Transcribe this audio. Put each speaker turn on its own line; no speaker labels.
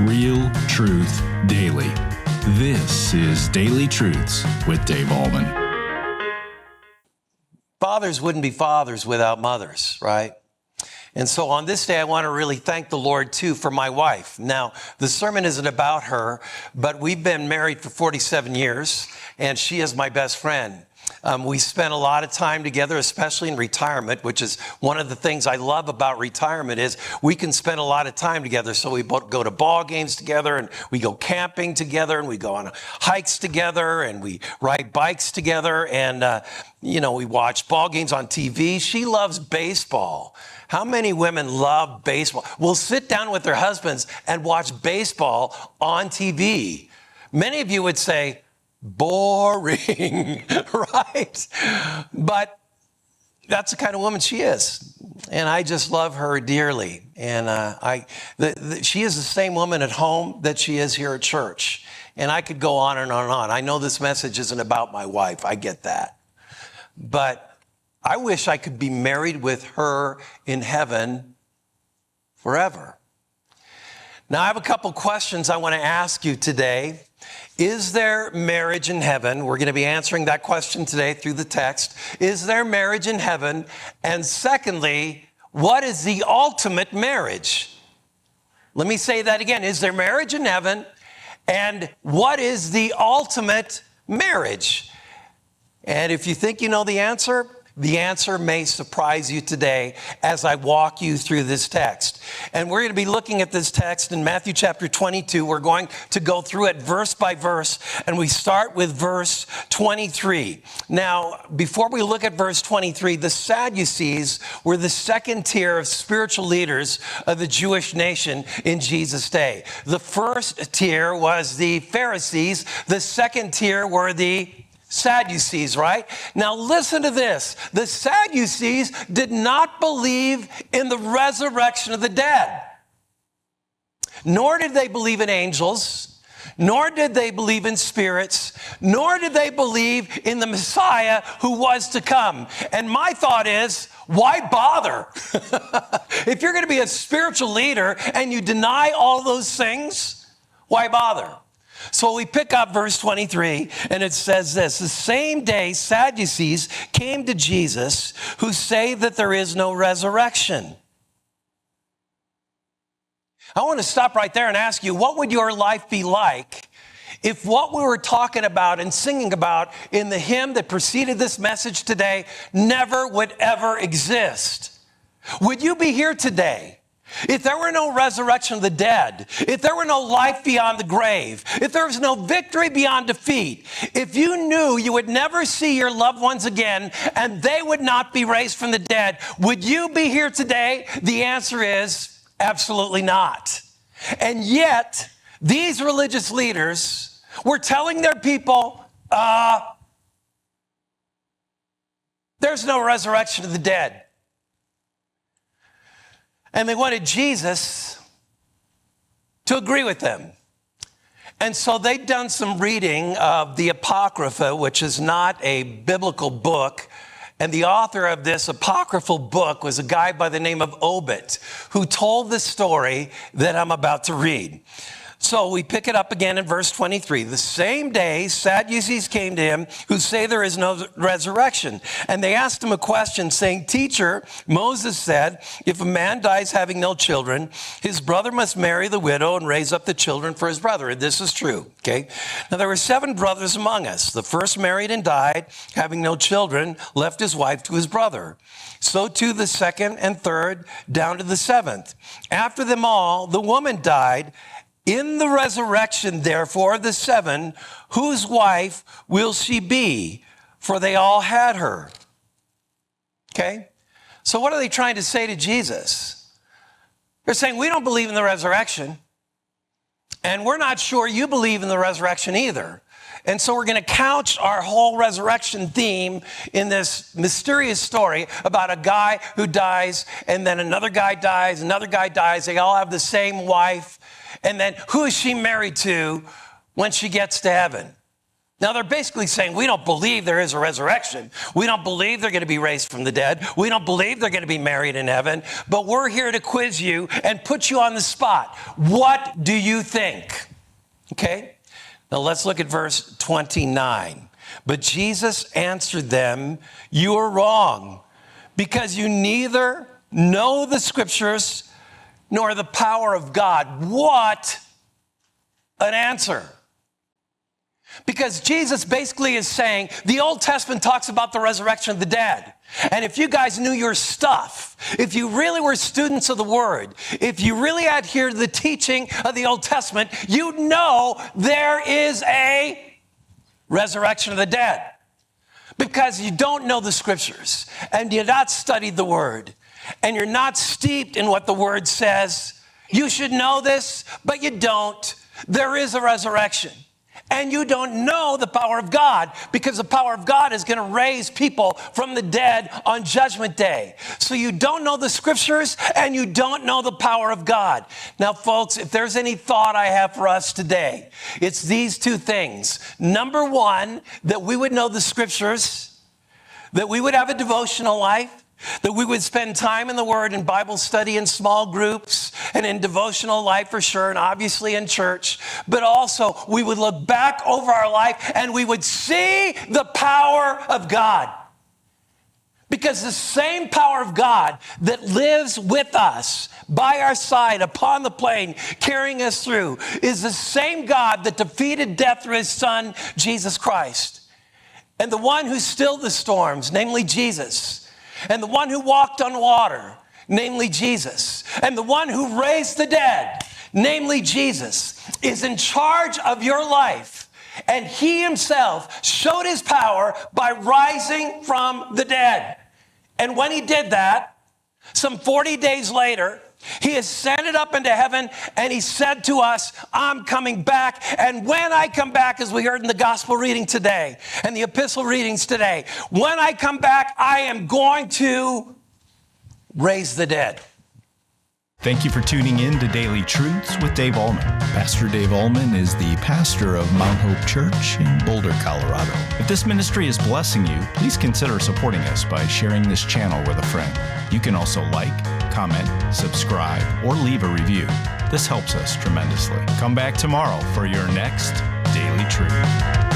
Real truth daily. This is Daily Truths with Dave Alden.
Fathers wouldn't be fathers without mothers, right? And so on this day, I want to really thank the Lord, too, for my wife. Now, the sermon isn't about her, but we've been married for 47 years, and she is my best friend. We spent a lot of time together, especially in retirement, which is one of the things I love about retirement is we can spend a lot of time together. So we both go to ball games together, and we go camping together, and we go on hikes together, and we ride bikes together, and, we watch ball games on TV. She loves baseball. How many women love baseball? Will sit down with their husbands and watch baseball on TV. Many of you would say, boring, right? But that's the kind of woman she is. And I just love her dearly. And she is the same woman at home that she is here at church. And I could go on and on and on. I know this message isn't about my wife. I get that. But I wish I could be married with her in heaven forever. Now, I have a couple questions I want to ask you today. Is there marriage in heaven? We're going to be answering that question today through the text. Is there marriage in heaven? And secondly, what is the ultimate marriage? Let me say that again. Is there marriage in heaven? And what is the ultimate marriage? And if you think you know the answer may surprise you today as I walk you through this text. And we're going to be looking at this text in Matthew chapter 22. We're going to go through it verse by verse, and we start with verse 23. Now, before we look at verse 23, the Sadducees were the second tier of spiritual leaders of the Jewish nation in Jesus' day. The first tier was the Pharisees. The second tier were the Sadducees, right? Now listen to this. The Sadducees did not believe in the resurrection of the dead. Nor did they believe in angels, nor did they believe in spirits, nor did they believe in the Messiah who was to come. And my thought is, why bother? If you're going to be a spiritual leader and you deny all those things, why bother? So we pick up verse 23, and it says this: the same day Sadducees came to Jesus, who say that there is no resurrection. I want to stop right there and ask you, what would your life be like if what we were talking about and singing about in the hymn that preceded this message today never would ever exist? Would you be here today? If there were no resurrection of the dead, if there were no life beyond the grave, if there was no victory beyond defeat, if you knew you would never see your loved ones again and they would not be raised from the dead, would you be here today? The answer is absolutely not. And yet, these religious leaders were telling their people, there's no resurrection of the dead. And they wanted Jesus to agree with them. And so they'd done some reading of the Apocrypha, which is not a biblical book. And the author of this apocryphal book was a guy by the name of Obed, who told the story that I'm about to read. So we pick it up again in verse 23. The same day, Sadducees came to him who say there is no resurrection. And they asked him a question saying, Teacher, Moses said, if a man dies having no children, his brother must marry the widow and raise up the children for his brother. And this is true, okay? Now there were 7 brothers among us. The first married and died, having no children, left his wife to his brother. So too the second and third, down to the 7th. After them all, the woman died. In the resurrection, therefore, of the 7, whose wife will she be? For they all had her. Okay? So what are they trying to say to Jesus? They're saying, we don't believe in the resurrection, and we're not sure you believe in the resurrection either. And so we're going to couch our whole resurrection theme in this mysterious story about a guy who dies, and then another guy dies, another guy dies. They all have the same wife. And then who is she married to when she gets to heaven? Now, they're basically saying, we don't believe there is a resurrection. We don't believe they're going to be raised from the dead. We don't believe they're going to be married in heaven. But we're here to quiz you and put you on the spot. What do you think? Okay? Now, let's look at verse 29. But Jesus answered them, you are wrong, because you neither know the scriptures nor the power of God. What an answer. Because Jesus basically is saying the Old Testament talks about the resurrection of the dead. And if you guys knew your stuff, if you really were students of the Word, if you really adhere to the teaching of the Old Testament, you'd know there is a resurrection of the dead. Because you don't know the Scriptures, and you've not studied the Word, and you're not steeped in what the Word says. You should know this, but you don't. There is a resurrection. And you don't know the power of God, because the power of God is going to raise people from the dead on Judgment Day. So you don't know the Scriptures and you don't know the power of God. Now, folks, if there's any thought I have for us today, it's these two things. Number one, that we would know the Scriptures, that we would have a devotional life, that we would spend time in the Word and Bible study in small groups and in devotional life for sure, and obviously in church. But also we would look back over our life and we would see the power of God. Because the same power of God that lives with us by our side upon the plain, carrying us through, is the same God that defeated death through his Son, Jesus Christ. And the one who stilled the storms, namely Jesus. And the one who walked on water, namely Jesus. And the one who raised the dead, namely Jesus, is in charge of your life. And he himself showed his power by rising from the dead. And when he did that, some 40 days later, he ascended up into heaven and he said to us, I'm coming back. And when I come back, as we heard in the gospel reading today and the epistle readings today, when I come back, I am going to raise the dead.
Thank you for tuning in to Daily Truths with Dave Allman. Pastor Dave Allman is the pastor of Mount Hope Church in Boulder, Colorado. If this ministry is blessing you, please consider supporting us by sharing this channel with a friend. You can also like, comment, subscribe, or leave a review. This helps us tremendously. Come back tomorrow for your next Daily Truth.